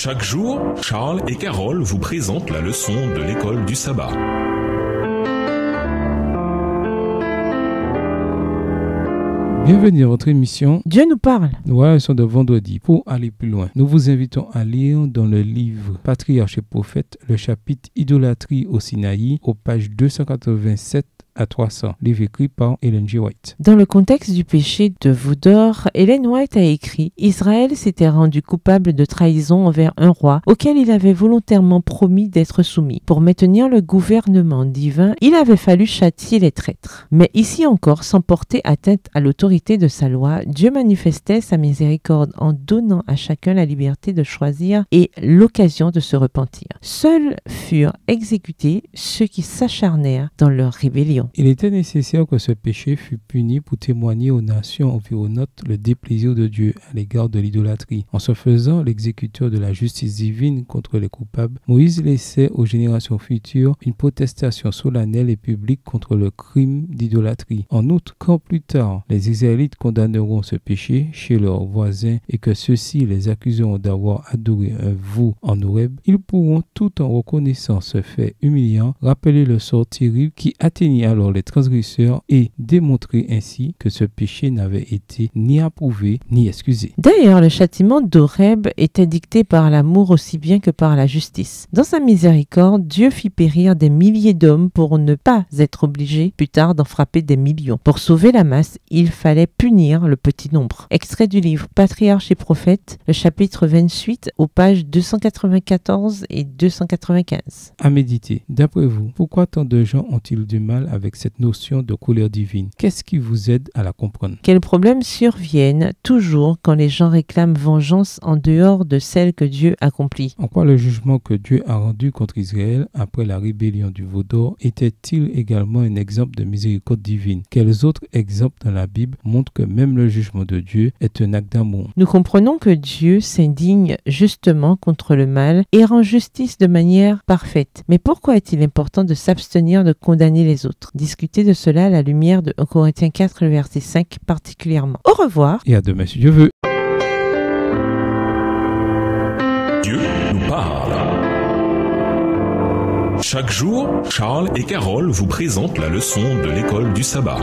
Chaque jour, Charles et Carole vous présentent la leçon de l'école du sabbat. Bienvenue à votre émission Dieu nous parle. Voilà la leçon de vendredi. Pour aller plus loin, nous vous invitons à lire dans le livre Patriarches et Prophètes, le chapitre Idolâtrie au Sinaï, aux pages 287 à 300, livre écrit par Ellen G. White. Dans le contexte du péché de Voudor, Ellen White a écrit « Israël s'était rendu coupable de trahison envers un roi auquel il avait volontairement promis d'être soumis. Pour maintenir le gouvernement divin, il avait fallu châtier les traîtres. Mais ici encore, sans porter atteinte à l'autorité de sa loi, Dieu manifestait sa miséricorde en donnant à chacun la liberté de choisir et l'occasion de se repentir. Seuls furent exécutés ceux qui s'acharnèrent dans leur rébellion. Il était nécessaire que ce péché fût puni pour témoigner aux nations environnantes le déplaisir de Dieu à l'égard de l'idolâtrie. En se faisant l'exécuteur de la justice divine contre les coupables, Moïse laissait aux générations futures une protestation solennelle et publique contre le crime d'idolâtrie. En outre, quand plus tard les Israélites condamneront ce péché chez leurs voisins et que ceux-ci les accuseront d'avoir adoré un veau en Horeb, ils pourront, tout en reconnaissant ce fait humiliant, rappeler le sort terrible qui atteignit alors les transgresseurs et démontrer ainsi que ce péché n'avait été ni approuvé ni excusé. D'ailleurs, le châtiment d'Horeb était dicté par l'amour aussi bien que par la justice. Dans sa miséricorde, Dieu fit périr des milliers d'hommes pour ne pas être obligé plus tard d'en frapper des millions. Pour sauver la masse, il fallait punir le petit nombre. Extrait du livre Patriarches et Prophètes, le chapitre 28, aux pages 294 et 295. À méditer. D'après vous, pourquoi tant de gens ont-ils du mal avec cette notion de colère divine? Qu'est-ce qui vous aide à la comprendre? Quels problèmes surviennent toujours quand les gens réclament vengeance en dehors de celle que Dieu accomplit? En quoi le jugement que Dieu a rendu contre Israël après la rébellion du veau d'or était-il également un exemple de miséricorde divine? Quels autres exemples dans la Bible montrent que même le jugement de Dieu est un acte d'amour? Nous comprenons que Dieu s'indigne justement contre le mal et rend justice de manière parfaite. Mais pourquoi est-il important de s'abstenir de condamner les autres? Discuter de cela à la lumière de 1 Corinthiens 4, verset 5 particulièrement. Au revoir. Et à demain si Dieu veut. Dieu nous parle. Chaque jour, Charles et Carole vous présentent la leçon de l'école du sabbat.